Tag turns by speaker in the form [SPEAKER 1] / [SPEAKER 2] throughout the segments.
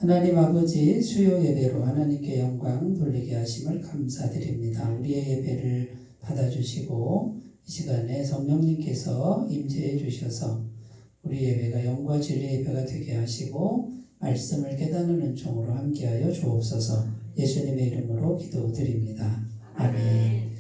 [SPEAKER 1] 하나님 아버지, 수요 예배로 하나님께 영광 돌리게 하심을 감사드립니다. 우리의 예배를 받아주시고 이 시간에 성령님께서 임재해 주셔서 우리 예배가 영과 진리의 예배가 되게 하시고 말씀을 깨닫는 은총으로 함께하여 주옵소서. 예수님의 이름으로 기도드립니다. 아멘.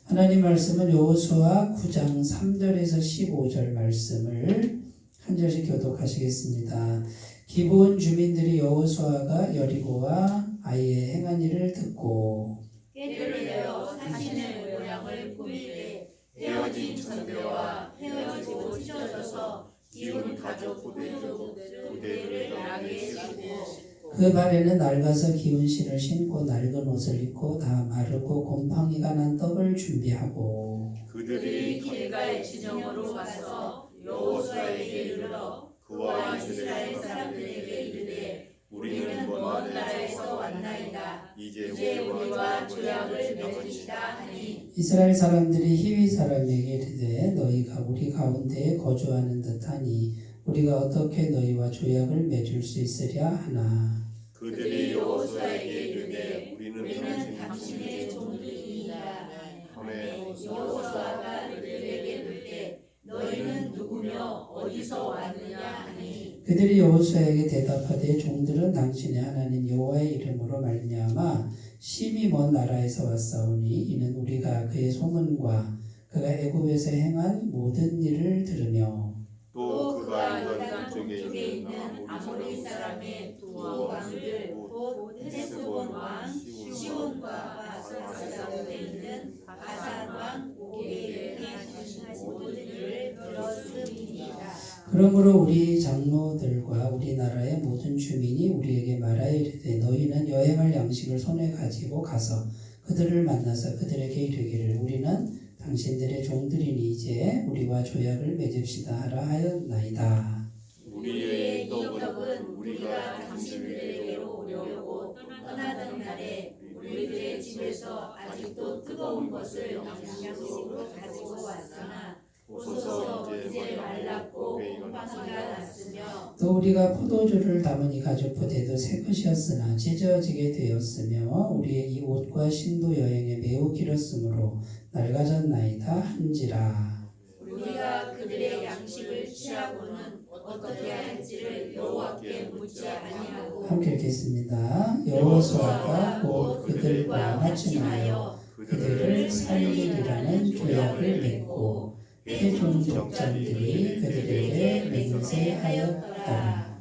[SPEAKER 1] 하나님 말씀은 여호수아 9장 3절에서 15절 말씀을 한 절씩 교독하시겠습니다. 기브온 주민들이 여호수아가 여리고와 아이의 행한 일을 듣고
[SPEAKER 2] 떼를 내어 사신의 모양을 꾸미되 헤어진 전대와 헤어지고 찢어져서 기운 가족 부대를 나게 신고
[SPEAKER 1] 그 발에는 낡아서 기운 신을 신고 낡은 옷을 입고 다 마르고 곰팡이가 난 떡을 준비하고
[SPEAKER 2] 그들이 길갈 진영으로 가서 여호수아에게 이르러 그와 이스라엘 사람들에게 이르되 우리는 먼 나라에서 왔나이다. 이제 우리와 조약을 맺으시다 하니
[SPEAKER 1] 이스라엘 사람들이 히위 사람에게 이르되 너희가 우리 가운데에 거주하는 듯하니 우리가 어떻게 너희와 조약을 맺을 수 있으랴 하나.
[SPEAKER 2] 그들이 여호수아에게 이르되 우리는 당신의 종들이니이다. 하매 여호수아가 그들에게 묻되 너희는 누구며 어디서 왔느냐 하니
[SPEAKER 1] 그들이 여호수아에게 대답하되 종들은 당신의 하나님 여호와의 이름으로 말미암아 심히 먼 나라에서 왔사오니 이는 우리가 그의 소문과 그가 애굽에서 행한 모든 일을 들으며
[SPEAKER 2] 또 그가 요단 동쪽에 있는 아모리 사람의 두 왕들 곧 헤스본 왕 시온과 바산 가운데 있는 바산 왕 오게에 행하신 모든 일을 들었음이니이다.
[SPEAKER 1] 그러므로 우리 장로들과 우리나라의 모든 주민이 우리에게 말하여 이르되 너희는 여행할 양식을 손에 가지고 가서 그들을 만나서 그들에게 이르기를 우리는 당신들의 종들이니 이제 우리와 조약을 맺읍시다 하라 하였나이다.
[SPEAKER 2] 우리의 이적은 우리가 당신들에게로 오려고 떠나던 날에 우리들의 집에서 아직도 뜨거운 것을 양식으로 가지고 왔으나 보소서 이제 말랐고 곰팡이가 났으며
[SPEAKER 1] 또 우리가 포도주를 담으니 가죽 포대도 새 것이었으나 찢어지게 되었으며 우리의 이 옷과 신도 여행에 매우 길었으므로 낡아졌나이다 한지라.
[SPEAKER 2] 우리가 그들의 양식을 취하고는 어떻게 할지를 여호와께 묻지 아니하고
[SPEAKER 1] 함께 읽겠습니다. 여호수아가 곧 그들과 합심하여 그들을 살리리라는 조약을 맺고 회중 족장들이 그들에게 맹세하였더라.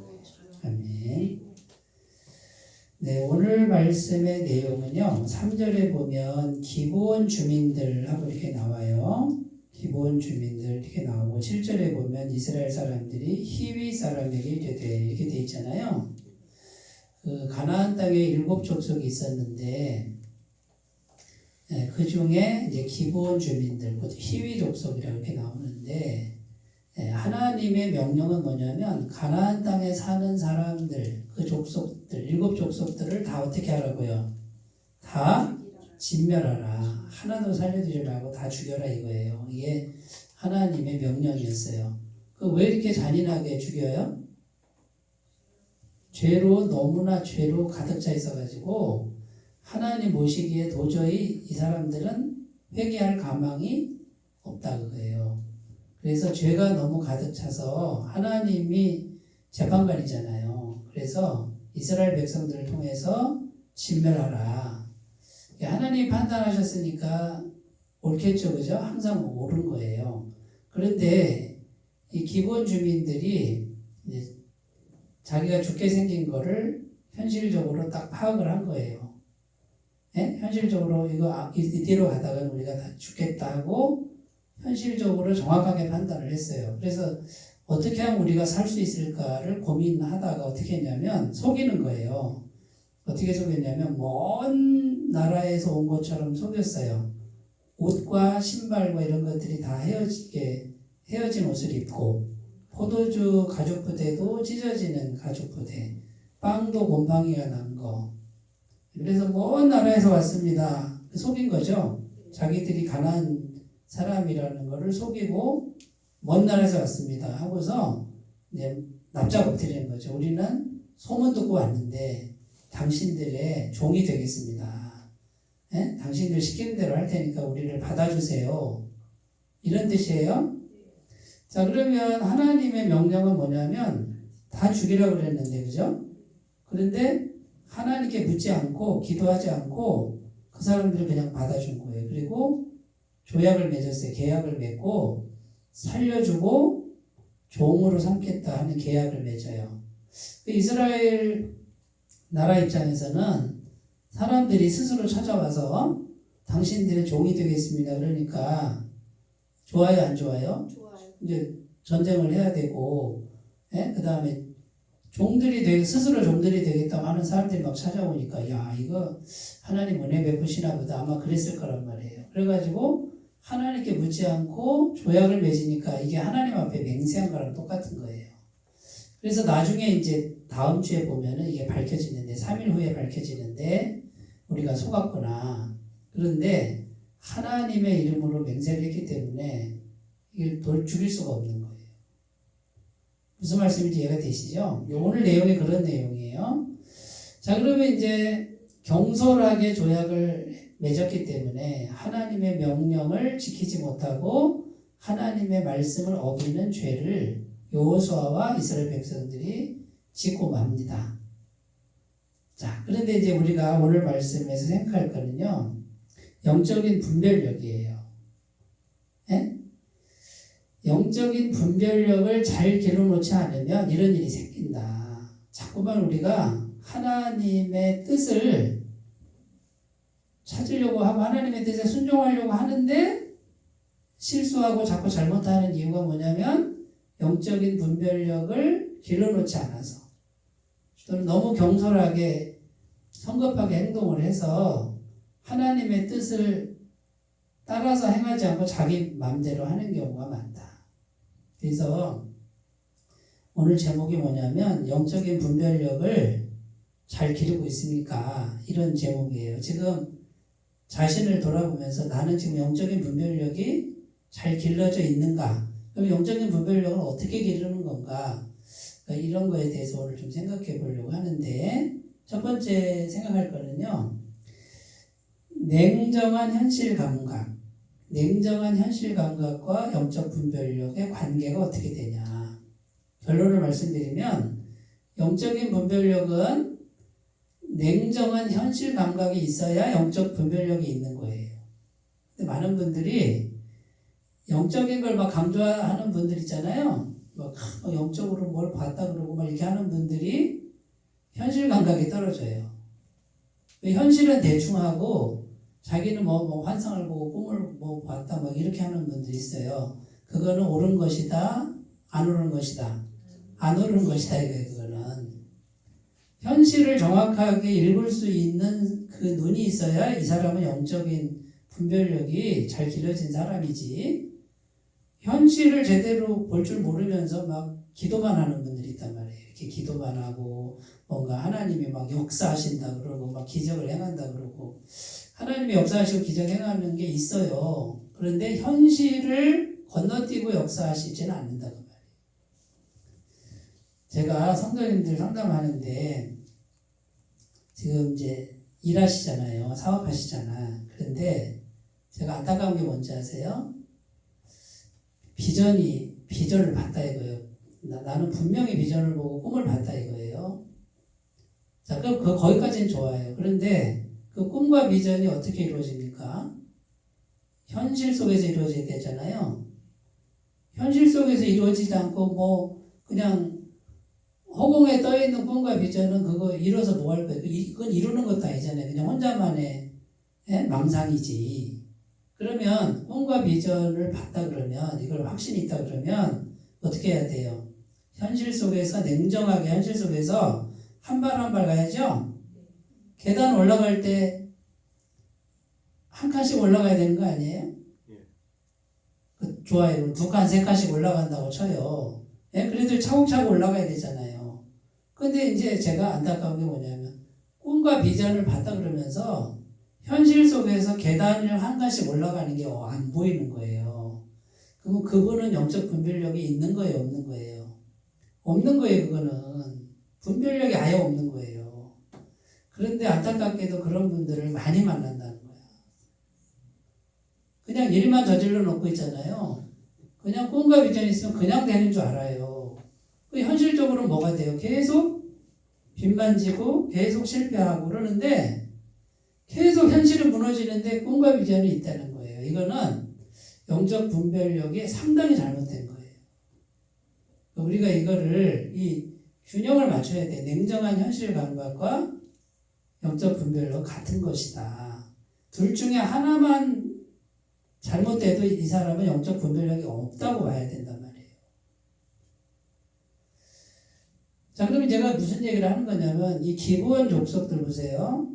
[SPEAKER 1] 아멘. 네, 오늘 말씀의 내용은요. 3절에 보면 기브온 주민들하고 이렇게 나와요. 기브온 주민들 이렇게 나오고 7절에 보면 이스라엘 사람들이 히위 사람에게 이렇게 돼 있잖아요. 그 가나안 땅에 7 족속이 있었는데 그 중에 이제 기브온 주민들, 곧 히위 족속이라고 이렇게 나오는데 하나님의 명령은 뭐냐면 가나안 땅에 사는 사람들, 그 족속들, 7 족속들을 다 어떻게 하라고요? 다 진멸하라. 하나도 살려두지 말고 다 죽여라 이거예요. 이게 하나님의 명령이었어요. 그 왜 이렇게 잔인하게 죽여요? 너무나 죄로 가득 차 있어가지고 하나님 모시기에 도저히 이 사람들은 회개할 가망이 없다 그거예요. 그래서 죄가 너무 가득 차서 하나님이 재판관이잖아요. 그래서 이스라엘 백성들을 통해서 진멸하라. 하나님이 판단하셨으니까 옳겠죠, 그죠? 항상 옳은 거예요. 그런데 이 기브온 주민들이 이제 자기가 죽게 생긴 거를 현실적으로 딱 파악을 한 거예요. 네? 현실적으로 이대로 가다가 우리가 다 죽겠다 하고 현실적으로 정확하게 판단을 했어요. 그래서 어떻게 하면 우리가 살 수 있을까를 고민하다가 어떻게 했냐면 속이는 거예요. 어떻게 속였냐면 먼 나라에서 온 것처럼 속였어요. 옷과 신발과 이런 것들이 다 헤어진 옷을 입고 포도주 가죽 부대도 찢어지는 가죽 부대, 빵도 곰팡이가 난 거. 그래서 먼 나라에서 왔습니다. 속인 거죠. 자기들이 가난한 사람이라는 거를 속이고 먼 나라에서 왔습니다 하고서 이제 납작 엎드리는 거죠. 우리는 소문 듣고 왔는데 당신들의 종이 되겠습니다. 예? 당신들 시키는 대로 할 테니까 우리를 받아주세요. 이런 뜻이에요. 자, 그러면 하나님의 명령은 뭐냐면 다 죽이라고 그랬는데, 그죠? 그런데 하나님께 묻지 않고 기도하지 않고 그 사람들을 그냥 받아준 거예요. 그리고 조약을 맺었어요. 계약을 맺고 살려주고 종으로 삼겠다 하는 계약을 맺어요. 이스라엘 나라 입장에서는 사람들이 스스로 찾아와서 당신들의 종이 되겠습니다. 그러니까 좋아요, 안 좋아요?
[SPEAKER 2] 좋아요.
[SPEAKER 1] 이제 전쟁을 해야 되고, 예? 그 다음에 스스로 종들이 되겠다고 하는 사람들이 막 찾아오니까, 야, 이거 하나님 은혜 베푸시나 보다. 아마 그랬을 거란 말이에요. 그래가지고 하나님께 묻지 않고 조약을 맺으니까 이게 하나님 앞에 맹세한 거랑 똑같은 거예요. 그래서 나중에 이제 다음 주에 보면은 이게 밝혀지는데, 3일 후에 밝혀지는데, 우리가 속았구나. 그런데 하나님의 이름으로 맹세를 했기 때문에 이걸 죽일 수가 없는 거예요. 무슨 말씀인지 이해가 되시죠? 오늘 내용이 그런 내용이에요. 자, 그러면 이제 경솔하게 조약을 맺었기 때문에 하나님의 명령을 지키지 못하고 하나님의 말씀을 어기는 죄를 여호수아와 이스라엘 백성들이 짓고 맙니다. 자, 그런데 이제 우리가 오늘 말씀에서 생각할 거는요, 영적인 분별력이에요. 예? 영적인 분별력을 잘 기르놓지 않으면 이런 일이 생긴다. 자꾸만 우리가 하나님의 뜻을 찾으려고 하고 하나님의 뜻에 순종하려고 하는데 실수하고 자꾸 잘못하는 이유가 뭐냐면 영적인 분별력을 길러놓지 않아서 또는 너무 경솔하게 성급하게 행동을 해서 하나님의 뜻을 따라서 행하지 않고 자기 마음대로 하는 경우가 많다. 그래서 오늘 제목이 뭐냐면 영적인 분별력을 잘 기르고 있습니까? 이런 제목이에요. 지금 자신을 돌아보면서 나는 지금 영적인 분별력이 잘 길러져 있는가? 그럼 영적인 분별력을 어떻게 기르는 건가? 그러니까 이런 거에 대해서 오늘 좀 생각해 보려고 하는데, 첫 번째 생각할 거는요, 냉정한 현실 감각. 냉정한 현실 감각과 영적 분별력의 관계가 어떻게 되냐. 결론을 말씀드리면 영적인 분별력은 냉정한 현실 감각이 있어야 영적 분별력이 있는 거예요. 근데 많은 분들이 영적인 걸 막 강조하는 분들 있잖아요. 막 영적으로 뭘 봤다 그러고 막 이렇게 하는 분들이 현실 감각이 떨어져요. 현실은 대충 하고 자기는 뭐 환상을 보고 꿈을 뭐 봤다 막 이렇게 하는 분들이 있어요. 그거는 옳은 것이다, 안 옳은 것이다, 안 옳은 것이다 이거예요. 그거는 현실을 정확하게 읽을 수 있는 그 눈이 있어야 이 사람은 영적인 분별력이 잘 길러진 사람이지. 현실을 제대로 볼 줄 모르면서 막 기도만 하는 분들이 있단 말이에요. 이렇게 기도만 하고 뭔가 하나님이 막 역사하신다 그러고 막 기적을 행한다 그러고 하나님이 역사하시고 기적 행하는 게 있어요. 그런데 현실을 건너뛰고 역사하시지는 않는다 그 말이에요. 제가 성도님들 상담하는데 지금 이제 일하시잖아요. 사업하시잖아. 그런데 제가 안타까운 게 뭔지 아세요? 비전을 봤다 이거예요. 나는 분명히 비전을 보고 꿈을 봤다 이거예요. 자, 그럼 거기까지는 좋아요. 그런데 그 꿈과 비전이 어떻게 이루어집니까? 현실 속에서 이루어져야 되잖아요. 현실 속에서 이루어지지 않고 뭐 그냥 허공에 떠있는 꿈과 비전은 그거 이뤄서 뭐 할 거예요? 그건 이루는 것도 아니잖아요. 그냥 혼자만의 망상이지. 그러면 꿈과 비전을 봤다 그러면 이걸 확신이 있다 그러면 어떻게 해야 돼요? 현실 속에서 냉정하게 현실 속에서 한 발 한 발 가야죠. 계단 올라갈 때 한 칸씩 올라가야 되는 거 아니에요? 좋아요. 2칸, 3칸씩 올라간다고 쳐요. 그래도 차곡차곡 올라가야 되잖아요. 근데 이제 제가 안타까운 게 뭐냐면 꿈과 비전을 봤다 그러면서 현실 속에서 계단을 한 칸씩 올라가는 게 안 보이는 거예요. 그럼 그분은 영적 분별력이 있는 거예요, 없는 거예요? 없는 거예요, 그거는. 분별력이 아예 없는 거예요. 그런데 안타깝게도 그런 분들을 많이 만난다는 거야. 그냥 일만 저질러 놓고 있잖아요. 그냥 꿈과 비전이 있으면 그냥 되는 줄 알아요. 현실적으로 뭐가 돼요? 계속 빚만지고 계속 실패하고 그러는데 계속 현실은 무너지는데 꿈과 비전이 있다는 거예요. 이거는 영적 분별력이 상당히 잘못된 거예요. 우리가 이거를 이 균형을 맞춰야 돼. 냉정한 현실 감각과 영적 분별력 같은 것이다. 둘 중에 하나만 잘못돼도 이 사람은 영적 분별력이 없다고 봐야 된단 말이에요. 자, 그럼 제가 무슨 얘기를 하는 거냐면 이 기브원 족속들 보세요.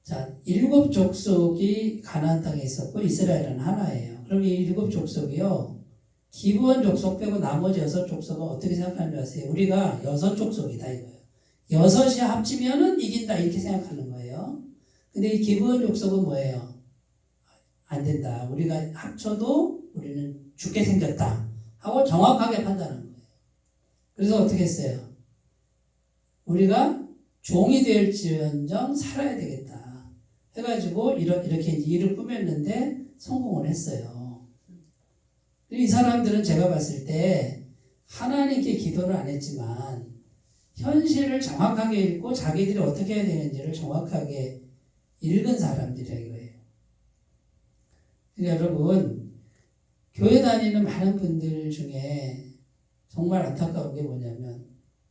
[SPEAKER 1] 자, 7 족속이 가나안 땅에 있었고 이스라엘은 하나예요. 그럼 이 7 족속이요. 기브원 족속 빼고 나머지 6 족속은 어떻게 생각하는 줄 아세요? 우리가 6 족속이다 이거예요. 6이 합치면은 이긴다 이렇게 생각하는 거예요. 근데 이 기브원 족속은 뭐예요? 안 된다. 우리가 합쳐도 우리는 죽게 생겼다 하고 정확하게 판단한 거예요. 그래서 어떻게 했어요? 우리가 종이 될지언정 살아야 되겠다 해가지고 이렇게 이제 일을 꾸몄는데 성공을 했어요. 이 사람들은 제가 봤을 때 하나님께 기도를 안 했지만 현실을 정확하게 읽고 자기들이 어떻게 해야 되는지를 정확하게 읽은 사람들이라 이거예요. 그러니까 여러분, 교회 다니는 많은 분들 중에 정말 안타까운 게 뭐냐면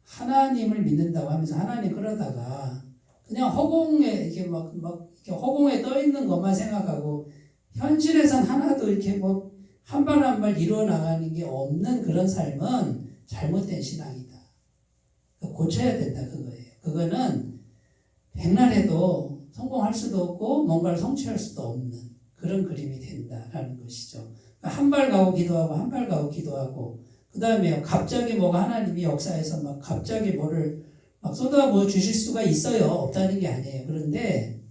[SPEAKER 1] 하나님을 믿는다고 하면서 하나님 그러다가 그냥 허공에 이렇게 막 이렇게 허공에 떠 있는 것만 생각하고 현실에선 하나도 이렇게 뭐 한 발 한 발 이루어 나가는 게 없는 그런 삶은 잘못된 신앙이다. 고쳐야 된다 그거예요. 그거는 백날 해도 성공할 수도 없고 뭔가를 성취할 수도 없는 그런 그림이 된다라는 것이죠. 한 발 가고 기도하고 한 발 가고 기도하고 그 다음에 갑자기 뭐가 하나님이 역사에서 막 갑자기 뭐를 막 쏟아부어 주실 수가 있어요. 없다는 게 아니에요. 그런데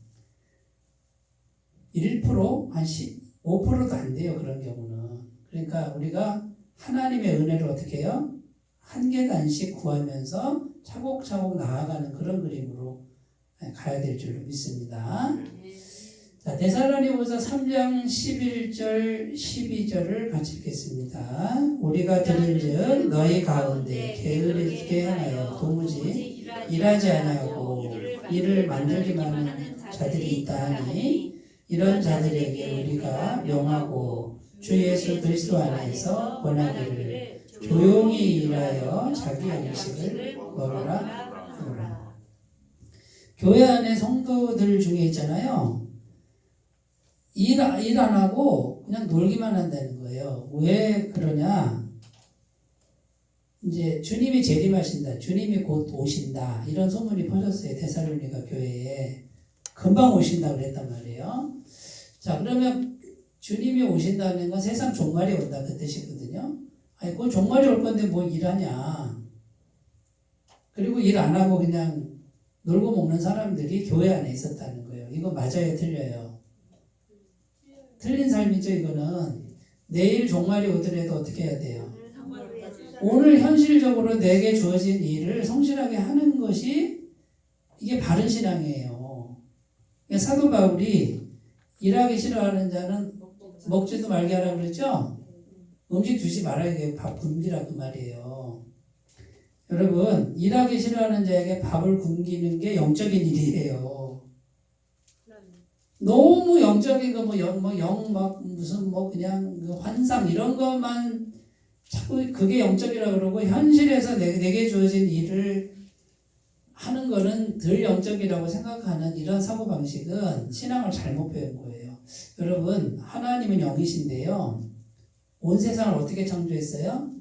[SPEAKER 1] 1%, 한 15%도 안 돼요. 그런 경우는. 그러니까 우리가 하나님의 은혜를 어떻게 해요? 한 계단씩 구하면서 차곡차곡 나아가는 그런 그림으로 가야 될 줄로 믿습니다. 자, 데살로니가서 3장 11절 12절을 같이 읽겠습니다. 우리가 들은즉 너희 가운데 게으르게 행하여 도무지 일하지 아니하고 이를 만들기만 하는 자들이 있다 하니 이런 자들에게 우리가 명하고 주 예수 그리스도 안에서 권하기를 조용히 일하여 자기 양식을 먹으라 하노라. 교회 안에 성도들 중에 있잖아요. 일 안 하고 그냥 놀기만 한다는 거예요. 왜 그러냐? 이제 주님이 재림하신다. 주님이 곧 오신다. 이런 소문이 퍼졌어요. 데살로니가 교회에. 금방 오신다 그랬단 말이에요. 자, 그러면 주님이 오신다는 건 세상 종말이 온다 그 뜻이거든요. 아니, 그 종말이 올 건데 뭐 일하냐. 그리고 일 안 하고 그냥 놀고 먹는 사람들이 교회 안에 있었다는 거예요. 이거 맞아요, 틀려요? 틀린 삶이죠. 이거는 내일 종말이 오더라도 어떻게 해야 돼요? 오늘 현실적으로 내게 주어진 일을 성실하게 하는 것이 이게 바른 신앙이에요. 그러니까 사도 바울이 일하기 싫어하는 자는 먹지도 말게 하라고 그랬죠? 음식 주지 말아야 돼요. 밥 굶기라 그 말이에요. 여러분, 일하기 싫어하는 자에게 밥을 굶기는 게 영적인 일이에요. 너무 영적인 거 막 무슨 그냥 그 환상 이런 것만 자꾸 그게 영적이라고 그러고 현실에서 내게 주어진 일을 하는 거는 덜 영적이라고 생각하는 이런 사고방식은 신앙을 잘못 배운 거예요. 여러분, 하나님은 영이신데요. 온 세상을 어떻게 창조했어요?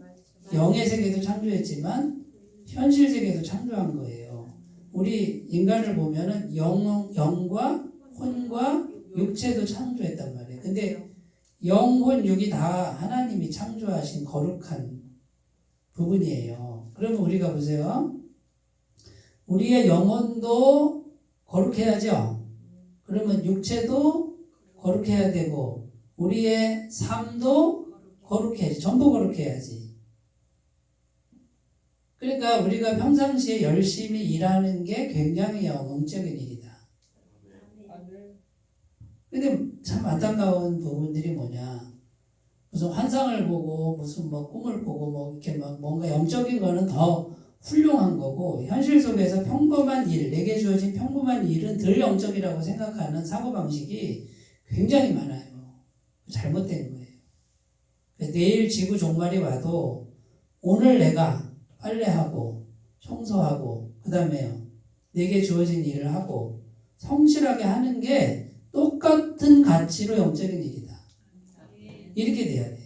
[SPEAKER 1] 영의 세계도 창조했지만 현실 세계도 창조한 거예요. 우리 인간을 보면은 영과 혼과 육체도 창조했단 말이에요. 근데 영혼, 육이 다 하나님이 창조하신 거룩한 부분이에요. 그러면 우리가 보세요. 우리의 영혼도 거룩해야죠. 그러면 육체도 거룩해야 되고 우리의 삶도 거룩해야지. 전부 거룩해야지. 그러니까 우리가 평상시에 열심히 일하는 게 굉장히 영적인 일이다. 근데 참 안타까운 부분들이 뭐냐. 무슨 환상을 보고 무슨 뭐 꿈을 보고 뭐 이렇게 막 뭔가 영적인 거는 더 훌륭한 거고 현실 속에서 평범한 일, 내게 주어진 평범한 일은 덜 영적이라고 생각하는 사고방식이 굉장히 많아요. 잘못된 거예요. 내일 지구 종말이 와도 오늘 내가 빨래하고 청소하고 그 다음에요. 내게 주어진 일을 하고 성실하게 하는 게 똑같은 가치로 영적인 일이다. 이렇게 돼야 돼요.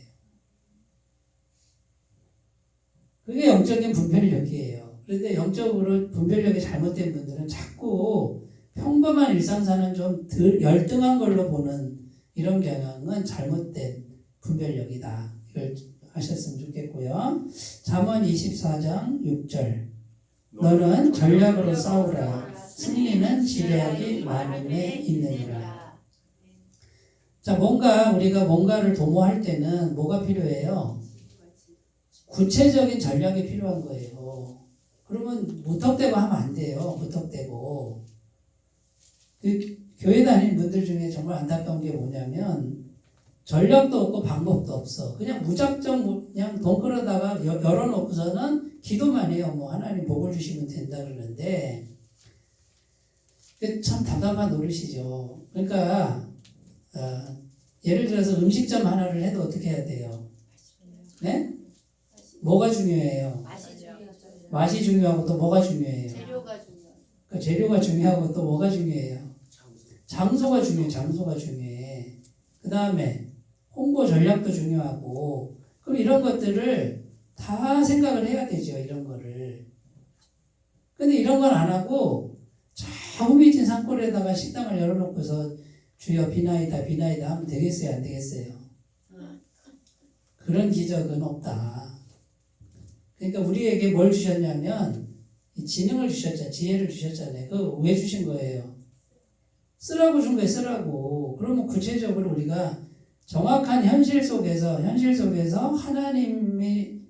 [SPEAKER 1] 그게 영적인 분별력이에요. 그런데 영적으로 분별력이 잘못된 분들은 자꾸 평범한 일상사는 좀 덜 열등한 걸로 보는 이런 경향은 잘못된 분별력이다. 이걸 하셨으면 좋겠고요. 잠언 24장 6절 너는 전략으로 싸우라. 승리는 지략이 많음에 있느니라. 자, 우리가 뭔가를 도모할 때는 뭐가 필요해요? 구체적인 전략이 필요한 거예요. 그러면 무턱대고 하면 안 돼요. 무턱대고. 교회 다니는 분들 중에 정말 안타까운 게 뭐냐면 전략도 없고 방법도 없어. 그냥 무작정 그냥 돈 끌어다가 열어놓고서는 기도만 해요. 뭐 하나님 복을 주시면 된다 그러는데 참 답답한 노릇이죠. 그러니까 예를 들어서 음식점 하나를 해도 어떻게 해야 돼요? 네? 뭐가 중요해요? 맛이 중요하고 또 뭐가 중요해요?
[SPEAKER 2] 재료가 중요해요.
[SPEAKER 1] 그 재료가 중요하고 또 뭐가 중요해요? 장소가 중요해. 그 다음에 홍보 전략도 중요하고 그럼 이런 것들을 다 생각을 해야 되죠. 이런 거를. 근데 이런 건 안 하고 저 후미진 산골에다가 식당을 열어놓고서 주여 비나이다 하면 되겠어요? 안 되겠어요? 그런 기적은 없다. 그러니까 우리에게 뭘 주셨냐면 지능을 주셨잖아요. 지혜를 주셨잖아요. 그거 왜 주신 거예요? 쓰라고 준 거예요. 쓰라고. 그러면 구체적으로 우리가 정확한 현실 속에서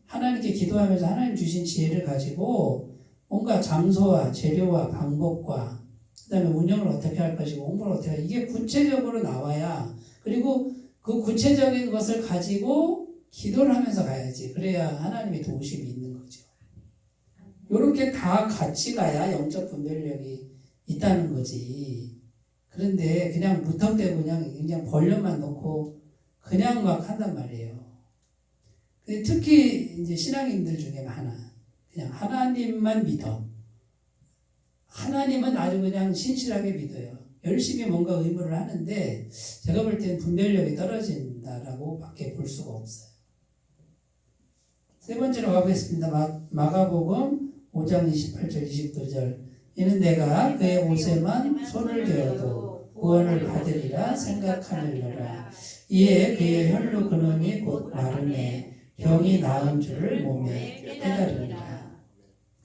[SPEAKER 1] 하나님께 기도하면서 하나님 주신 지혜를 가지고 뭔가 장소와 재료와 방법과 그다음에 운영을 어떻게 할 것이고 홍보를 어떻게 할 이게 구체적으로 나와야 그리고 그 구체적인 것을 가지고 기도를 하면서 가야지. 그래야 하나님의 도우심이 있는 거죠. 이렇게 다 같이 가야 영적 분별력이 있다는 거지. 그런데 그냥 무턱대고 그냥 벌려만 놓고 그냥 막 한단 말이에요. 특히 이제 신앙인들 중에 많아. 그냥 하나님만 믿어. 하나님은 아주 그냥 신실하게 믿어요. 열심히 뭔가 의무를 하는데 제가 볼 때는 분별력이 떨어진다라고 밖에 볼 수가 없어요. 세 번째로 가보겠습니다. 마가복음 5장 28절 29절 이는 내가 그의 옷에만 손을 대어도 구원을 받으리라 생각하느니라. 이에 그의 혈루 근원이 곧 마름에 병이 나은 줄을 몸에 깨달으리라.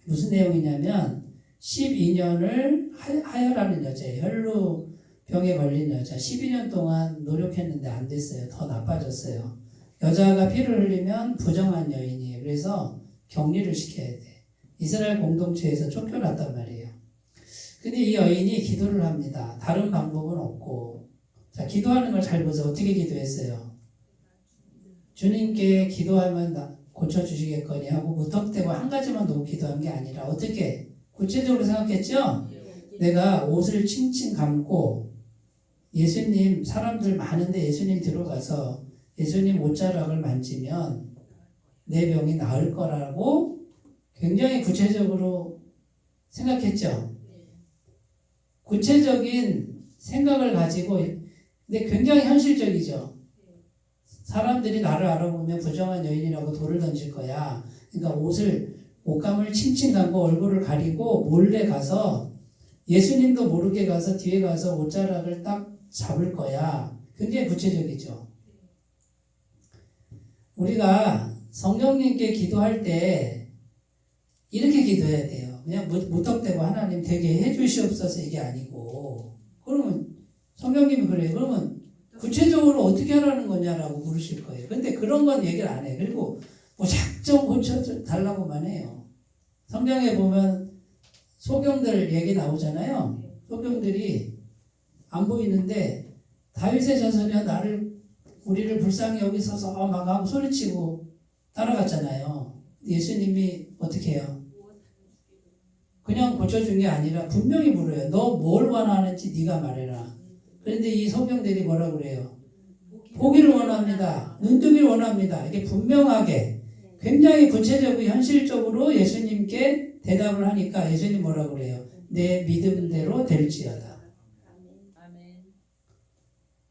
[SPEAKER 1] 무슨 내용이냐면 12년을 하혈하는 여자예요. 혈루병에 걸린 여자 12년 동안 노력했는데 안 됐어요. 더 나빠졌어요. 여자가 피를 흘리면 부정한 여인이에요. 그래서 격리를 시켜야 돼. 이스라엘 공동체에서 쫓겨났단 말이에요. 근데 이 여인이 기도를 합니다. 다른 방법은 없고. 자, 기도하는 걸 잘 보세요. 어떻게 기도했어요? 주님께 기도하면 고쳐주시겠거니 하고 무턱대고 한 가지만 놓고 기도한 게 아니라 어떻게? 구체적으로 생각했죠? 내가 옷을 칭칭 감고 예수님 사람들 많은데 예수님 들어가서 예수님 옷자락을 만지면 내 병이 나을 거라고 굉장히 구체적으로 생각했죠. 구체적인 생각을 가지고 근데 굉장히 현실적이죠. 사람들이 나를 알아보면 부정한 여인이라고 돌을 던질 거야. 그러니까 옷감을 칭칭 감고 얼굴을 가리고 몰래 가서 예수님도 모르게 가서 뒤에 가서 옷자락을 딱 잡을 거야. 굉장히 구체적이죠. 우리가 성령님께 기도할 때 이렇게 기도해야 돼요. 그냥 무턱대고 하나님 되게 해주시옵소서 이게 아니고 그러면 성령님이 그래요. 그러면 구체적으로 어떻게 하라는 거냐라고 물으실 거예요. 근데 그런 건 얘기를 안 해. 그리고 뭐 작정 고쳐 달라고만 해요. 성경에 보면 소경들 얘기 나오잖아요. 소경들이 안 보이는데 다윗의 자손이여 우리를 불쌍히 여기소서 막 하고 소리치고 따라갔잖아요. 예수님이 어떻게 해요? 그냥 고쳐준 게 아니라 분명히 물어요. 너 뭘 원하는지 네가 말해라. 그런데 이 소경들이 뭐라 그래요? 보기를 원합니다. 눈뜨기를 원합니다. 이게 분명하게 굉장히 구체적이고 현실적으로 예수님께 대답을 하니까 예수님 뭐라 그래요? 내 믿음대로 될지어다.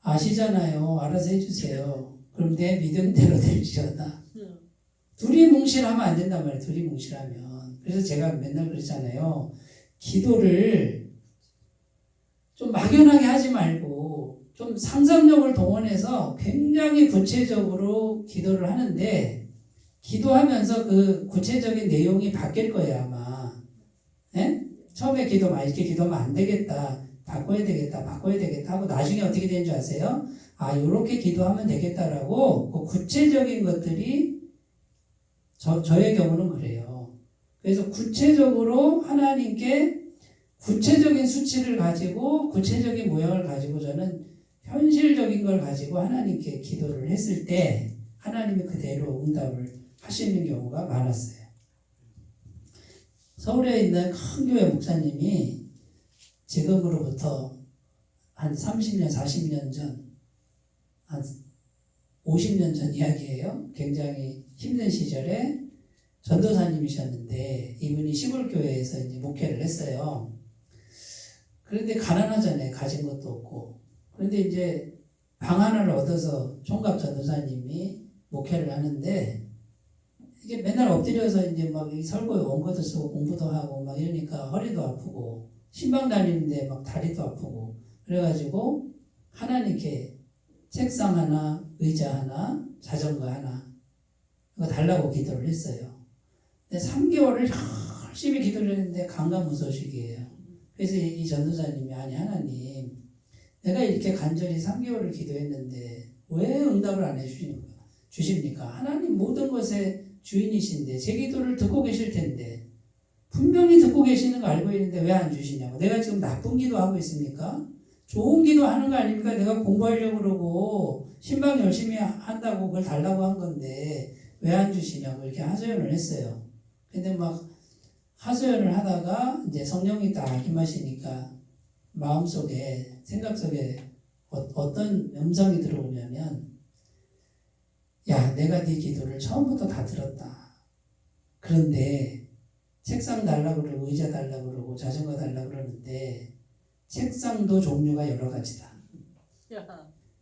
[SPEAKER 1] 아시잖아요. 알아서 해주세요. 그럼 내 믿음대로 될지어다. 둘이 뭉실하면 안 된단 말이에요. 둘이 뭉실하면. 그래서 제가 맨날 그러잖아요. 기도를 좀 막연하게 하지 말고 좀 상상력을 동원해서 굉장히 구체적으로 기도를 하는데 기도하면서 그 구체적인 내용이 바뀔 거예요 아마. 네? 처음에 이렇게 기도하면 안 되겠다. 바꿔야 되겠다 하고 나중에 어떻게 되는 줄 아세요? 요렇게 기도하면 되겠다라고 그 구체적인 것들이 저의 경우는 그래요. 그래서 구체적으로 하나님께 구체적인 수치를 가지고 구체적인 모양을 가지고 저는 현실적인 걸 가지고 하나님께 기도를 했을 때 하나님이 그대로 응답을 하시는 경우가 많았어요. 서울에 있는 큰 교회 목사님이 지금으로부터 한 30년, 40년 전, 한 50년 전 이야기예요. 굉장히 힘든 시절에 전도사님이셨는데 이분이 시골교회에서 이제 목회를 했어요. 그런데 가난하잖아요. 가진 것도 없고. 그런데 이제 방 하나를 얻어서 총각 전도사님이 목회를 하는데 이게 맨날 엎드려서 이제 막 설교에 원고도 쓰고 공부도 하고 막 이러니까 허리도 아프고 신방 다니는데 막 다리도 아프고 그래가지고 하나님께 책상 하나, 의자 하나, 자전거 하나 이거 달라고 기도를 했어요. 근데 3개월을 열심히 기도를 했는데 강간무소식이에요. 그래서 이 전도사님이 아니 하나님 내가 이렇게 간절히 3개월을 기도했는데 왜 응답을 안 해주십니까? 하나님 모든 것의 주인이신데 제 기도를 듣고 계실 텐데 분명히 듣고 계시는 거 알고 있는데 왜 안 주시냐고. 내가 지금 나쁜 기도하고 있습니까? 좋은 기도하는 거 아닙니까? 내가 공부하려고 그러고 신방 열심히 한다고 그걸 달라고 한 건데 왜 안 주시냐고 이렇게 하소연을 했어요. 근데 막 하소연을 하다가 이제 성령이 딱 임하시니까 마음속에 생각 속에 어떤 음성이 들어오냐면 야 내가 네 기도를 처음부터 다 들었다. 그런데 책상 달라고 그러고 의자 달라고 그러고 자전거 달라고 그러는데 책상도 종류가 여러 가지다.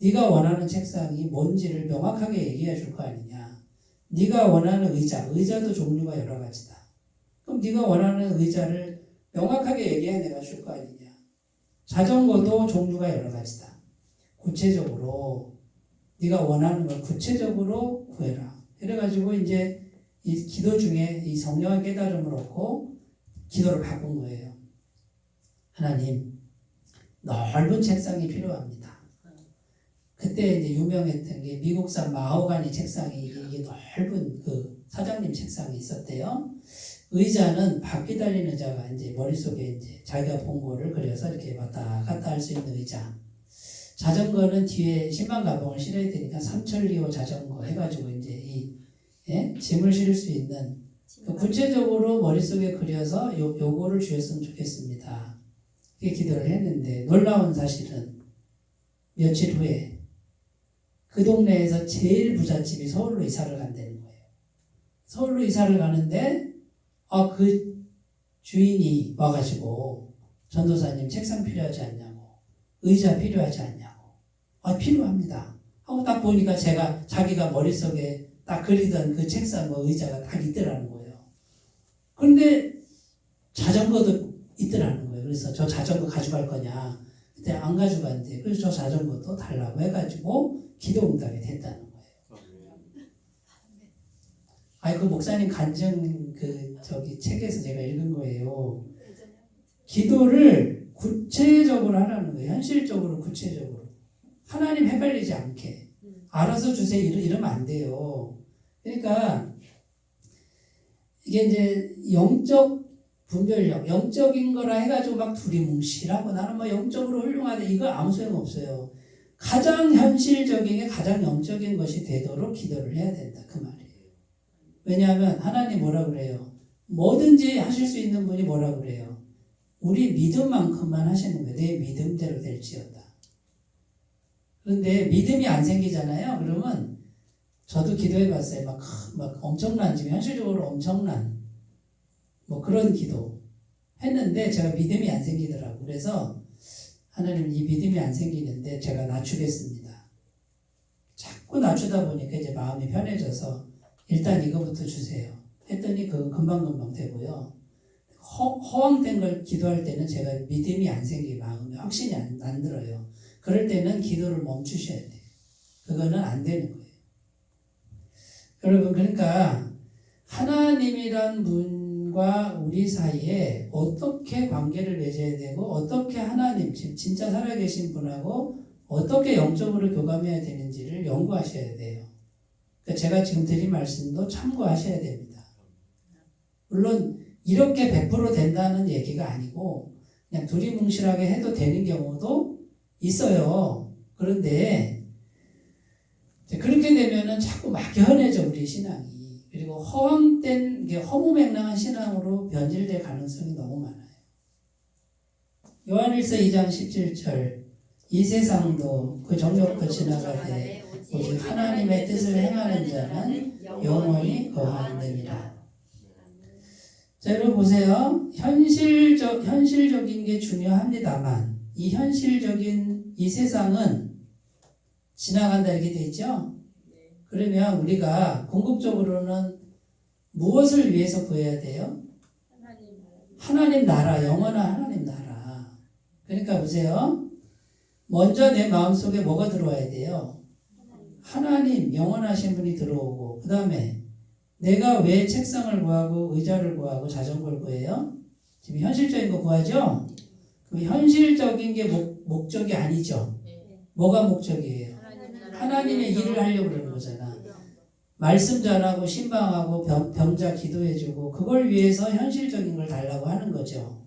[SPEAKER 1] 네가 원하는 책상이 뭔지를 명확하게 얘기해 줄 거 아니냐. 네가 원하는 의자도 종류가 여러 가지다. 그럼 네가 원하는 의자를 명확하게 얘기해 내가 줄 거 아니냐. 자전거도 종류가 여러 가지다. 구체적으로 네가 원하는 걸 구체적으로 구해라. 이래가지고 이제 이 기도 중에 이 성령의 깨달음을 얻고 기도를 바꾼 거예요. 하나님, 넓은 책상이 필요합니다. 그때 이제 유명했던 게 미국산 마호가니 책상이 이게 넓은 그 사장님 책상이 있었대요. 의자는 바퀴 달린 의자가 이제 머릿속에 이제 자기가 본 거를 그려서 이렇게 왔다 갔다 할 수 있는 의자. 자전거는 뒤에 신발 가방을 실어야 되니까 삼천리호 자전거 해가지고 이제 짐을 실을 수 있는 구체적으로 머릿속에 그려서 요거를 주셨으면 좋겠습니다. 이렇게 기도를 했는데 놀라운 사실은 며칠 후에 그 동네에서 제일 부잣집이 서울로 이사를 간다는 거예요. 서울로 이사를 가는데 그 주인이 와가지고 전도사님 책상 필요하지 않냐고 의자 필요하지 않냐고 필요합니다 하고 딱 보니까 자기가 머릿속에 딱 그리던 그 책상과 의자가 딱 있더라는 거예요. 그런데 자전거도 있더라는 거예요. 그래서 저 자전거 가져갈 거냐 그때 안 가져간대. 그래서 저 자전거도 달라고 해가지고 기도 응답이 됐다는 거예요. 그 목사님 간증 책에서 제가 읽은 거예요. 기도를 구체적으로 하라는 거예요. 현실적으로 구체적으로. 하나님 헷갈리지 않게. 알아서 주세요 이러면 안 돼요. 그러니까 이게 이제 영적 분별력, 영적인 거라 해가지고 막 두리뭉실하고 나는 뭐 영적으로 훌륭하다 이거 아무 소용 없어요. 가장 현실적인 게 가장 영적인 것이 되도록 기도를 해야 된다 그 말이에요. 왜냐하면 하나님 뭐라 그래요? 뭐든지 하실 수 있는 분이 뭐라 그래요? 우리 믿음만큼만 하시는 거예요. 내 믿음대로 될지어다. 그런데 믿음이 안 생기잖아요. 그러면 저도 기도해 봤어요. 막 엄청난, 지금 현실적으로 엄청난 뭐 그런 기도 했는데 제가 믿음이 안 생기더라고요. 그래서 하나님 이 믿음이 안 생기는데 제가 낮추겠습니다. 자꾸 낮추다 보니까 이제 마음이 편해져서 일단 이거부터 주세요. 했더니 그거 금방금방 되고요. 허황된 걸 기도할 때는 제가 믿음이 안 생기고 마음에 확신이 안 들어요. 그럴 때는 기도를 멈추셔야 돼요. 그거는 안 되는 거예요. 여러분 그러니까 하나님이란 분과 우리 사이에 어떻게 관계를 맺어야 되고 어떻게 하나님 진짜 살아계신 분하고 어떻게 영적으로 교감해야 되는지를 연구하셔야 돼요. 그러니까 제가 지금 드린 말씀도 참고하셔야 됩니다. 물론 이렇게 100% 된다는 얘기가 아니고 그냥 두리뭉실하게 해도 되는 경우도 있어요. 그런데 그렇게 되면은 자꾸 막연해져 우리 신앙이. 그리고 허황된 허무맹랑한 신앙으로 변질될 가능성이 너무 많아요. 요한일서 2장 17절 이 세상도 그 정욕도 지나가되 오직 하나님의 뜻을 행하는 자는 영원히 거하느니라. 자, 여러분 보세요. 현실적인 게 중요합니다만 이 현실적인 이 세상은 지나간다 이렇게 돼 있죠? 그러면 우리가 궁극적으로는 무엇을 위해서 구해야 돼요? 하나님 나라, 영원한 하나님 나라. 그러니까 보세요. 먼저 내 마음속에 뭐가 들어와야 돼요? 하나님, 영원하신 분이 들어오고 그 다음에 내가 왜 책상을 구하고 의자를 구하고 자전거를 구해요? 지금 현실적인 거 구하죠? 그 현실적인 게 목적이 아니죠. 뭐가 목적이에요? 하나님의 일을 하려고 그러는 거잖아. 말씀 전하고 신방하고 병자 기도해주고 그걸 위해서 현실적인 걸 달라고 하는 거죠.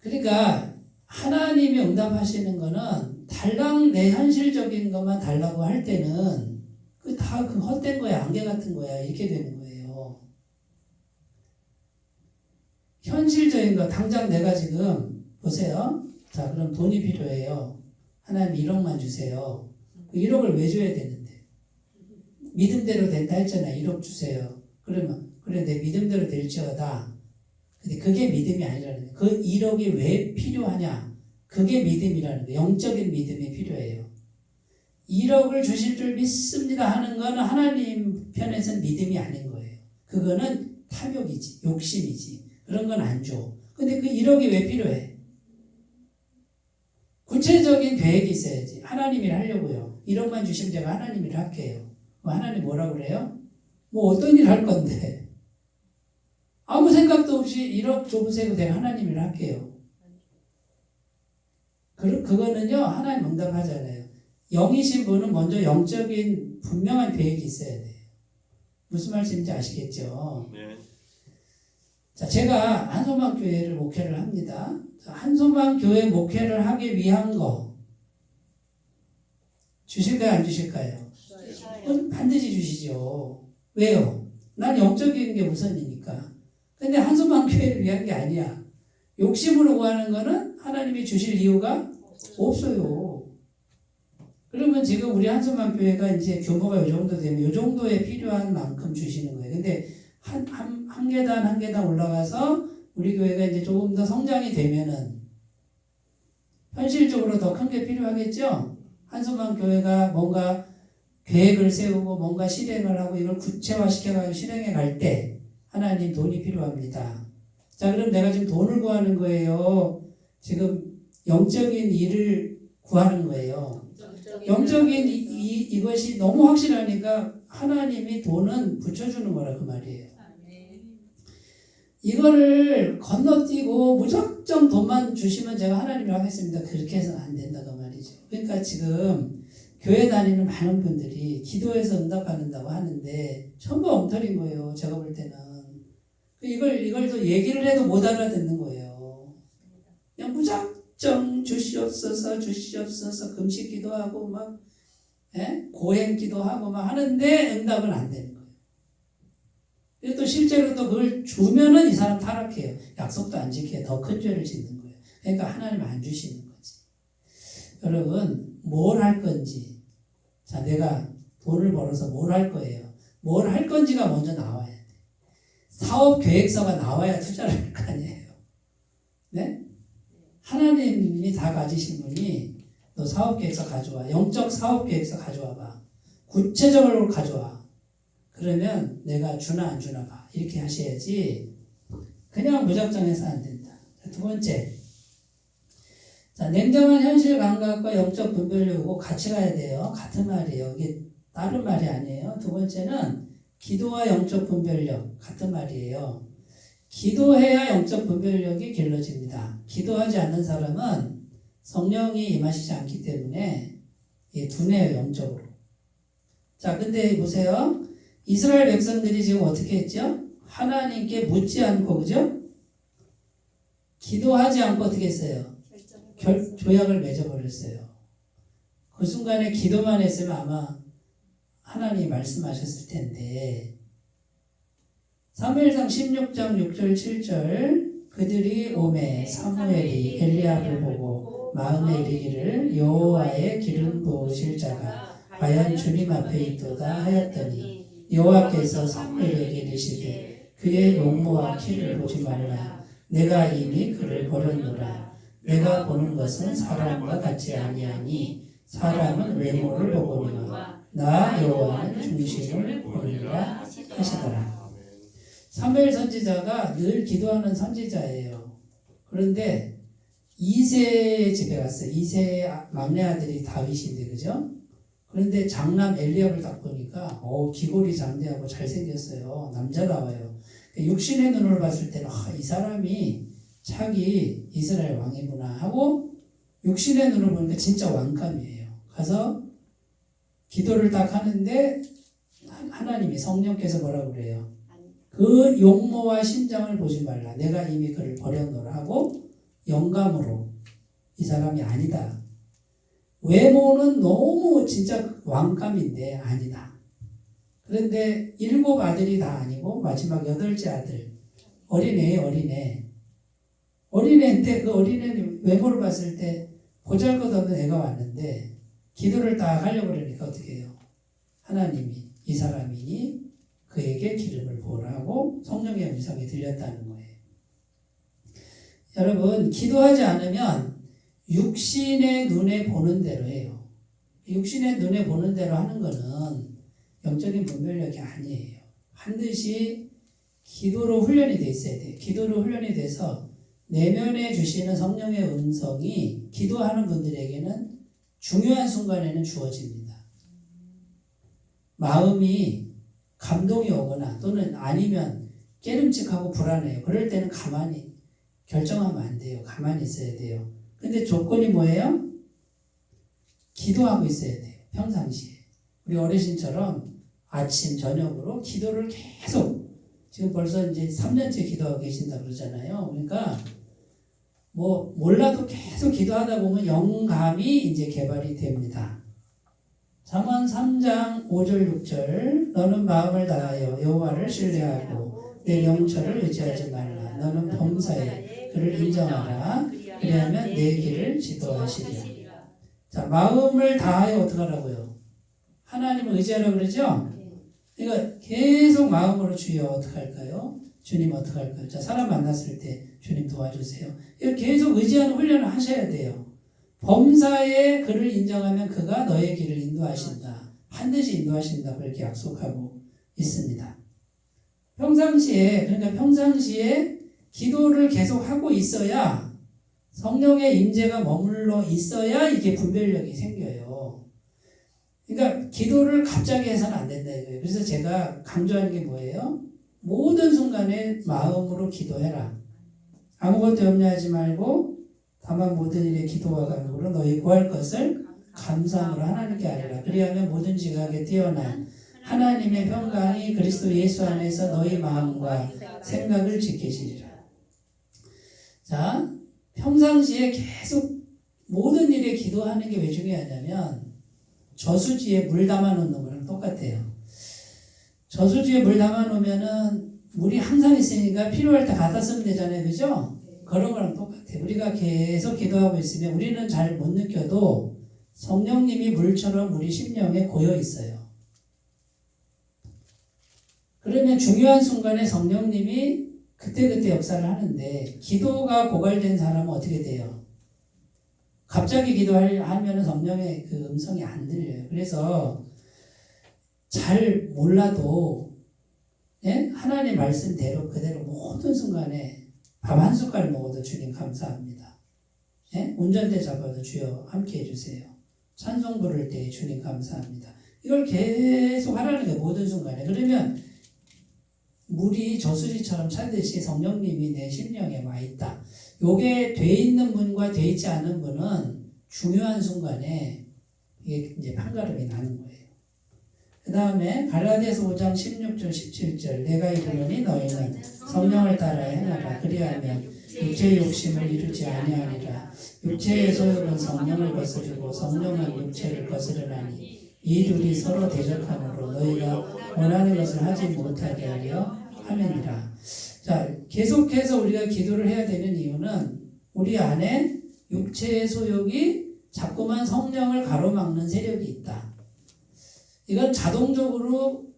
[SPEAKER 1] 그러니까 하나님이 응답하시는 거는 달랑 내 현실적인 것만 달라고 할 때는 그 헛된 거야, 안개 같은 거야 이렇게 되는 거예요. 현실적인 거 당장 내가 지금 보세요. 자 그럼 돈이 필요해요. 하나님 1억만 주세요. 그 1억을 왜 줘야 되는데? 믿음대로 된다 했잖아. 1억 주세요. 그러면 그래 내 믿음대로 될지어다. 근데 그게 믿음이 아니라는 거예요. 그 1억이 왜 필요하냐? 그게 믿음이라는 거예요. 영적인 믿음이 필요해요. 1억을 주실 줄 믿습니다 하는 거는 하나님 편에서는 믿음이 아닌 거예요. 그거는 탐욕이지, 욕심이지. 그런 건 안 줘. 근데 그 1억이 왜 필요해? 구체적인 계획이 있어야지. 하나님이 하려고요. 1억만 주시면 제가 하나님이 할게요. 하나님 뭐라 그래요? 뭐 어떤 일 할 건데? 아무 생각도 없이 1억 줘보세요. 내가 하나님 일 할게요. 그거는요, 하나님 응답하잖아요. 영이신 분은 먼저 영적인 분명한 계획이 있어야 돼요. 무슨 말씀인지 아시겠죠? 네. 자, 제가 한소망교회를 목회를 합니다. 한소망교회 목회를 하기 위한 거 주실까요? 안 주실까요? 반드시 주시죠. 왜요? 난 영적인 게 우선이니까. 근데 한소망교회를 위한 게 아니야. 욕심으로 구하는 거는 하나님이 주실 이유가 없어요. 그러면 지금 우리 한소망교회가 이제 규모가 이 정도 되면 이 정도에 필요한 만큼 주시는 거예요. 근데 한 계단 한 계단 올라가서 우리 교회가 이제 조금 더 성장이 되면은 현실적으로 더 큰 게 필요하겠죠? 한소망교회가 뭔가 계획을 세우고 뭔가 실행을 하고 이걸 구체화시켜가지고 실행해 갈 때 하나님 돈이 필요합니다. 자, 그럼 내가 지금 돈을 구하는 거예요. 지금 영적인 일을 구하는 거예요. 영적인 이것이 너무 확실하니까 하나님이 돈은 붙여주는 거라 그 말이에요. 이거를 건너뛰고 무작정 돈만 주시면 제가 하나님을 하겠습니다. 그렇게 해서는 안 된다 그 말이죠. 그러니까 지금 교회 다니는 많은 분들이 기도해서 응답받는다고 하는데 전부 엉터리인 거예요. 제가 볼 때는. 이걸 또 얘기를 해도 못 알아듣는 거예요. 그냥 무작정 주시옵소서 금식 기도하고 막 고행 기도하고 막 하는데 응답은 안 되는 거예요. 그리고 또 실제로 또 그걸 주면은 이 사람 타락해요. 약속도 안 지켜요. 더 큰 죄를 짓는 거예요. 그러니까 하나님 안 주시는 거지. 여러분 뭘 할 건지, 자 내가 돈을 벌어서 뭘 할 거예요. 뭘 할 건지가 먼저 나와야 돼. 사업 계획서가 나와야 투자를 할 거 아니에요. 네? 하나님이 다 가지신 분이 너 사업 계획서 가져와. 영적 사업 계획서 가져와 봐. 구체적으로 가져와. 그러면 내가 주나 안 주나 봐. 이렇게 하셔야지 그냥 무작정해서 안 된다. 자, 두 번째. 자, 냉정한 현실 감각과 영적 분별력이고 같이 가야 돼요. 같은 말이에요. 이게 다른 말이 아니에요. 두 번째는 기도와 영적 분별력 같은 말이에요. 기도해야 영적 분별력이 길러집니다. 기도하지 않는 사람은 성령이 임하시지 않기 때문에 둔해요, 영적으로. 자, 근데 보세요. 이스라엘 백성들이 지금 어떻게 했죠? 하나님께 묻지 않고, 그죠? 기도하지 않고 어떻게 했어요? 조약을 맺어버렸어요. 그 순간에 기도만 했으면 아마 하나님이 말씀하셨을 텐데, 사무엘상 16장 6절 7절 그들이 오매 사무엘이 엘리압을 보고 마음에 이르기를 여호와의 기름 부으실 자가 과연 주님 앞에 있도다 하였더니 여호와께서 사무엘에게 이르시되 그의 용모와 키를 보지 말라. 내가 이미 그를 버렸노라. 내가 보는 것은 사람과 같지 아니하니 사람은 외모를 보거니와 나 여호와는 중심을 보니라 하시더라. 사무엘 선지자가 늘 기도하는 선지자예요. 그런데 이새의 집에 갔어요. 이새의 막내 아들이 다윗인데, 그죠? 그런데 장남 엘리압을 딱 보니까 기골이 장대하고 잘생겼어요. 남자다워요. 육신의 눈으로 봤을 때는 이 사람이 차기 이스라엘 왕이구나 하고 육신의 눈으로 보니까 진짜 왕감이에요. 가서 기도를 딱 하는데 하나님이 성령께서 뭐라고 그래요? 그 용모와 심장을 보지 말라. 내가 이미 그를 버렸노라 하고 영감으로 이 사람이 아니다. 외모는 너무 진짜 왕감인데 아니다. 그런데 7 아들이 다 아니고 마지막 8째 아들 어린애인데 그 어린애는 외모를 봤을 때 보잘것없는 애가 왔는데 기도를 딱 하려고 그러니까 어떻게 해요? 하나님이 이 사람이니 그에게 기름을 부으라고 성령의 음성이 들렸다는 거예요. 여러분 기도하지 않으면 육신의 눈에 보는 대로 해요. 육신의 눈에 보는 대로 하는 거는 영적인 분별력이 아니에요. 반드시 기도로 훈련이 돼 있어야 돼요. 기도로 훈련이 돼서 내면에 주시는 성령의 음성이 기도하는 분들에게는 중요한 순간에는 주어집니다. 마음이 감동이 오거나 또는 아니면 깨름칙하고 불안해요. 그럴 때는 가만히 결정하면 안 돼요. 가만히 있어야 돼요. 근데 조건이 뭐예요? 기도하고 있어야 돼요. 평상시에. 우리 어르신처럼 아침, 저녁으로 기도를 계속 지금 벌써 이제 3년째 기도하고 계신다 그러잖아요. 그러니까 몰라도 계속 기도하다 보면 영감이 이제 개발이 됩니다. 잠언 3장 5절 6절 너는 마음을 다하여 여호와를 신뢰하고 내 명철을 의지하지 말라. 너는 범사에 그를 인정하라. 그리하면 내 길을 지도하시리라. 자, 마음을 다하여 어떻게 하라고요? 하나님을 의지하라고 그러죠? 그러니까 계속 마음으로 주여 어떻게 할까요? 주님 어떻게 할까요? 자, 사람 만났을 때 주님 도와주세요. 이렇게 계속 의지하는 훈련을 하셔야 돼요. 범사에 그를 인정하면 그가 너의 길을 인도하신다. 반드시 인도하신다. 그렇게 약속하고 있습니다. 평상시에 기도를 계속 하고 있어야 성령의 임재가 머물러 있어야 이게 분별력이 생겨요. 그러니까 기도를 갑자기 해서는 안 된다 이거예요. 그래서 제가 강조하는 게 뭐예요? 모든 순간에 마음으로 기도해라. 아무것도 염려하지 말고 다만 모든 일에 기도와 간구로 너희 구할 것을 감사함으로 하나님께 아뢰라. 그리하면 모든 지각에 뛰어난 하나님의 평강이 그리스도 예수 안에서 너희 마음과 생각을 지키시리라. 자, 평상시에 계속 모든 일에 기도하는 게 왜 중요하냐면 저수지에 물 담아 놓는 거랑 똑같아요. 저수지에 물 담아 놓으면은 물이 항상 있으니까 필요할 때 갖다 쓰면 되잖아요. 그죠? 그런 거랑 똑같아요. 우리가 계속 기도하고 있으면 우리는 잘 못 느껴도 성령님이 물처럼 우리 심령에 고여 있어요. 그러면 중요한 순간에 성령님이 그때그때 역사를 하는데 기도가 고갈된 사람은 어떻게 돼요? 갑자기 기도하면 성령의 그 음성이 안 들려요. 그래서 잘 몰라도 하나님 말씀대로 그대로 모든 순간에 밥 한 숟갈 먹어도 주님 감사합니다. 운전대 잡아도 주여 함께 해주세요. 찬송 부를 때 주님 감사합니다. 이걸 계속 하라는 거예요. 모든 순간에. 그러면 물이 저수지처럼 차듯이 성령님이 내 심령에 와 있다. 요게 돼 있는 분과 돼 있지 않은 분은 중요한 순간에 이게 이제 판가름이 나는 거예요. 그 다음에 갈라디아서 5장 16절 17절 내가 이르노니 너희는 성령을 따라 행하라. 그리하면 육체의 욕심을 이루지 아니하리라. 육체의 소욕은 성령을 거스르고 성령은 육체를 거스르나니 이 둘이 서로 대적하므로 너희가 원하는 것을 하지 못하게 하려 함이니라. 자, 계속해서 우리가 기도를 해야 되는 이유는 우리 안에 육체의 소욕이 자꾸만 성령을 가로막는 세력이 있다. 이건 자동적으로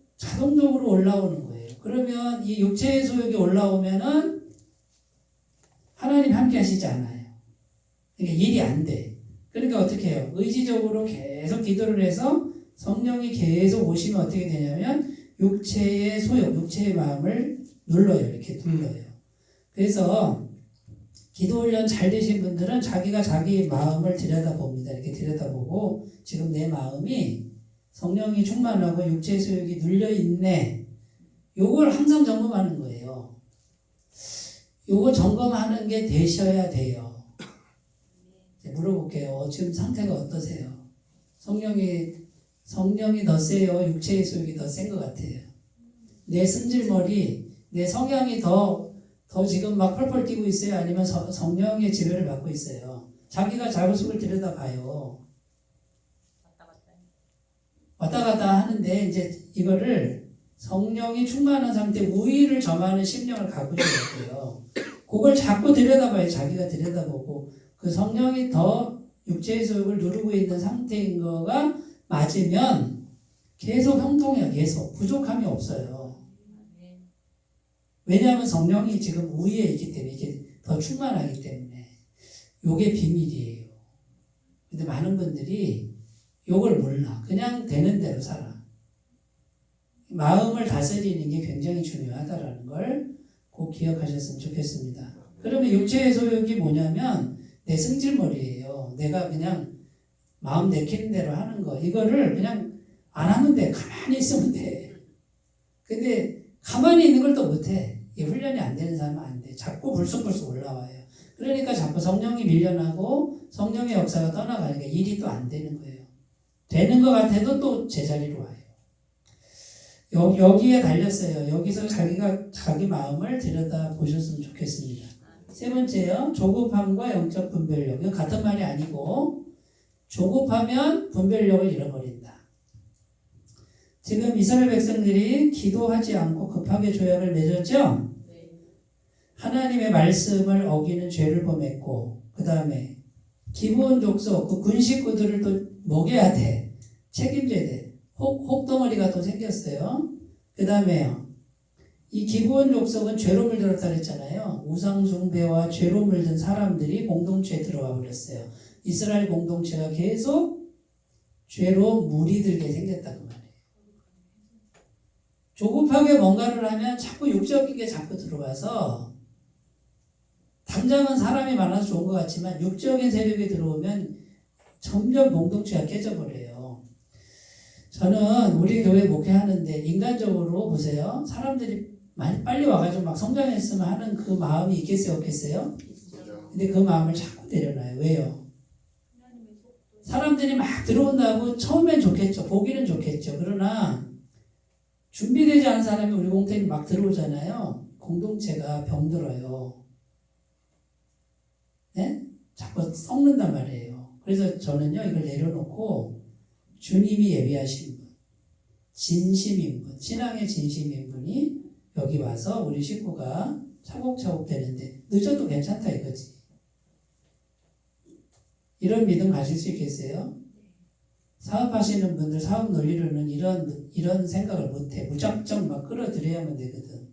[SPEAKER 1] 올라오는 거예요. 그러면 이 육체의 소욕이 올라오면은 하나님 함께 하시지 않아요. 그러니까 일이 안 돼. 그러니까 어떻게 해요? 의지적으로 계속 기도를 해서 성령이 계속 오시면 어떻게 되냐면 육체의 소욕, 육체의 마음을 눌러요. 이렇게 눌러요. 그래서 기도 훈련 잘 되신 분들은 자기가 자기 마음을 들여다봅니다. 이렇게 들여다보고 지금 내 마음이 성령이 충만하고 육체의 소욕이 눌려있네. 요걸 항상 점검하는 거예요. 요거 점검하는 게 되셔야 돼요. 물어볼게요. 지금 상태가 어떠세요? 성령이 더 세요? 육체의 소욕이 더 센 것 같아요? 내 승질머리, 내 성향이 더 지금 막 펄펄 뛰고 있어요? 아니면 성령의 지배를 받고 있어요? 자기가 자부심을 들여다봐요. 왔다 갔다 하는데 이제 이거를 성령이 충만한 상태 우위를 점하는 심령을 갖고 있어야 돼요. 그걸 자꾸 들여다봐요. 자기가 들여다보고 그 성령이 더 육체의 소욕을 누르고 있는 상태인 거가 맞으면 계속 형통해요. 계속 부족함이 없어요. 왜냐하면 성령이 지금 우위에 있기 때문에 이게 더 충만하기 때문에 요게 비밀이에요. 근데 많은 분들이 요걸 몰라. 그냥 되는 대로 살아. 마음을 다스리는 게 굉장히 중요하다라는 걸 꼭 기억하셨으면 좋겠습니다. 그러면 육체의 소욕이 뭐냐면 내 승질머리예요. 내가 그냥 마음 내키는 대로 하는 거. 이거를 그냥 안 하면 돼. 가만히 있으면 돼. 근데 가만히 있는 걸 또 못해. 이 훈련이 안 되는 사람은 안 돼. 자꾸 불쑥불쑥 올라와요. 그러니까 자꾸 성령이 밀려나고 성령의 역사가 떠나가니까 일이 또 안 되는 거예요. 되는 것 같아도 또 제자리로 와요. 여기에 달렸어요. 여기서 자기가 자기 마음을 들여다보셨으면 좋겠습니다. 세 번째요. 조급함과 영적 분별력. 이건 같은 말이 아니고 조급하면 분별력을 잃어버린다. 지금 이스라엘 백성들이 기도하지 않고 급하게 조약을 맺었죠? 하나님의 말씀을 어기는 죄를 범했고 그 다음에 기브온 족속 그 군 식구들을 또 먹여야 돼. 책임져야 돼. 혹덩어리가 또 생겼어요. 그 다음에요. 이 기브온 족속은 죄로 물들었다 그랬잖아요. 우상 숭배와 죄로 물든 사람들이 공동체에 들어와 버렸어요. 이스라엘 공동체가 계속 죄로 물이 들게 생겼다 그 말이에요. 조급하게 뭔가를 하면 자꾸 육적인 게 자꾸 들어와서 당장은 사람이 많아서 좋은 것 같지만 육적인 세력이 들어오면 점점 공동체가 깨져버려요. 저는 우리 교회 목회하는데 인간적으로 보세요. 사람들이 많이 빨리 와가지고 막 성장했으면 하는 그 마음이 있겠어요? 없겠어요? 근데 그 마음을 자꾸 내려놔요. 왜요? 사람들이 막 들어온다고 처음엔 좋겠죠. 보기는 좋겠죠. 그러나 준비되지 않은 사람이 우리 공동체에 막 들어오잖아요. 공동체가 병들어요. 네? 자꾸 썩는단 말이에요. 그래서 저는요, 이걸 내려놓고 주님이 예비하신 분, 진심인 분, 신앙의 진심인 분이 여기 와서 우리 식구가 차곡차곡 되는데 늦어도 괜찮다 이거지. 이런 믿음 가질 수 있겠어요? 사업하시는 분들 사업 논리로는 이런 생각을 못해. 무작정 막 끌어들여야만 되거든.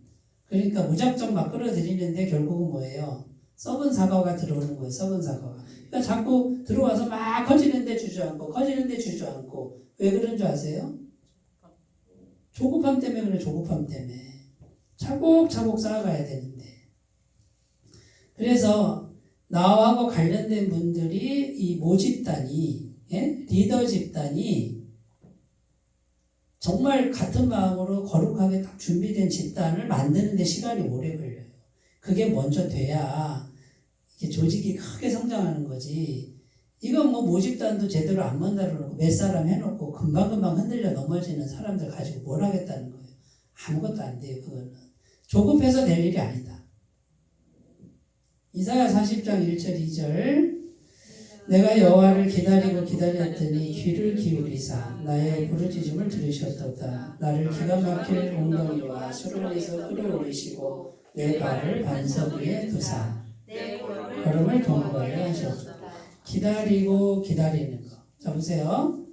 [SPEAKER 1] 그러니까 무작정 막 끌어들이는데 결국은 뭐예요? 썩은 사과가 들어오는 거예요. 썩은 사과가. 그러니까 자꾸 들어와서 막 커지는데 주저앉고 커지는데 주저앉고. 왜 그런 줄 아세요? 조급함 때문에 그래. 조급함 때문에. 차곡차곡 쌓아가야 되는데. 그래서 나하고 관련된 분들이 이 모집단이, 예? 리더 집단이 정말 같은 마음으로 거룩하게 딱 준비된 집단을 만드는 데 시간이 오래 걸려요. 그게 먼저 돼야 이게 조직이 크게 성장하는 거지. 이건 뭐 모집단도 제대로 안 만들어놓고 몇 사람 해놓고 금방금방 흔들려 넘어지는 사람들 가지고 뭘 하겠다는 거예요. 아무것도 안 돼요. 그거는. 조급해서 될 일이 아니다. 이사야 40장 1절 2절 내가 여호와를 기다리고 기다렸더니 귀를 기울이사 나의 부르짖음을 들으셨도다. 나를 기가 막힐 웅덩이와 수렁에서 끌어올리시고 내 발을 반석 위에 두사 걸음을 동거하게 하셨다. 기다리고 기다리는 거. 자 보세요.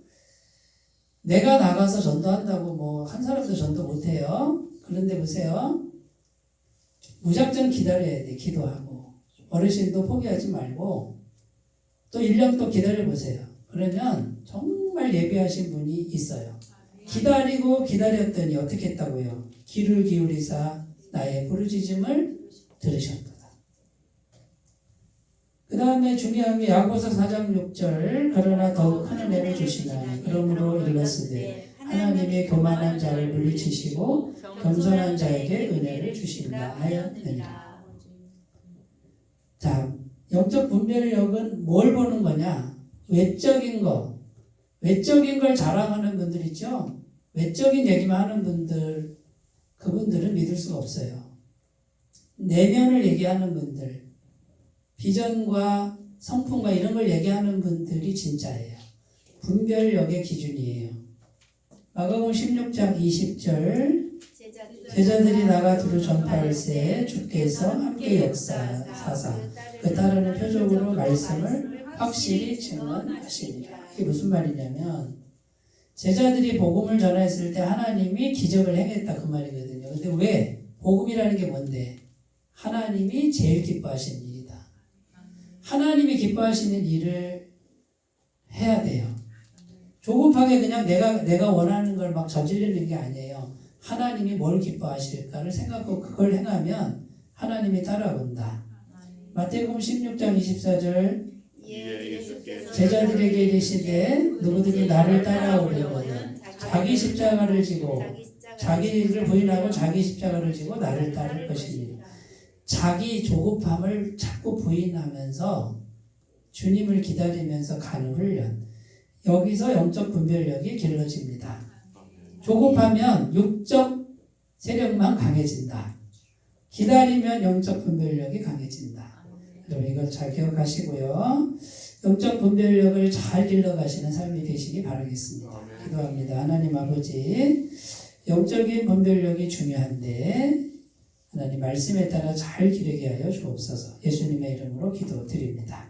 [SPEAKER 1] 내가 나가서 전도한다고 뭐 한 사람도 전도 못해요. 그런데 보세요. 무작정 기다려야 돼. 기도하고. 어르신도 포기하지 말고 또 1년 또 기다려보세요. 그러면 정말 예비하신 분이 있어요. 기다리고 기다렸더니 어떻게 했다고요? 귀를 기울이사 나의 부르짖음을 들으셨도다. 그 다음에 중요한 게 야고보서 4장 6절 그러나 더욱 큰 은혜를 주시나니 그러므로 일렀으되 하나님의 교만한 자를 물리치시고 겸손한 자에게 은혜를 주신다 하였느니라. 자, 영적 분별력은 뭘 보는 거냐? 외적인 거. 외적인 걸 자랑하는 분들 있죠? 외적인 얘기만 하는 분들, 그분들은 믿을 수가 없어요. 내면을 얘기하는 분들, 비전과 성품과 이런 걸 얘기하는 분들이 진짜예요. 분별력의 기준이에요. 마가복음 16장 20절 제자들이 나가 두루 전파할새 주께서 함께 역사하사 그 따르는 표적으로 말씀을 확실히 증언하시니라. 이게 무슨 말이냐면 제자들이 복음을 전했을 때 하나님이 기적을 행했다 그 말이거든요. 근데 왜? 복음이라는 게 뭔데? 하나님이 제일 기뻐하시는 일이다. 하나님이 기뻐하시는 일을 해야 돼요. 조급하게 그냥 내가 원하는 걸 막 저지르는 게 아니에요. 하나님이 뭘 기뻐하실까를 생각하고 그걸 행하면 하나님이 따라온다. 마태복음 16장 24절 제자들에게 이르시되 누구든지 나를 따라오려거든 자기 십자가를 지고 자기를 부인하고 자기 십자가를 지고 나를 따를 것이니 자기 조급함을 자꾸 부인하면서 주님을 기다리면서 가는 훈련. 여기서 영적 분별력이 길러집니다. 조급하면 육적 세력만 강해진다. 기다리면 영적 분별력이 강해진다. 여러분 이걸 잘 기억하시고요. 영적 분별력을 잘 길러가시는 삶이 되시기 바라겠습니다. 기도합니다. 하나님 아버지, 영적인 분별력이 중요한데 하나님 말씀에 따라 잘 기르게 하여 주옵소서. 예수님의 이름으로 기도드립니다.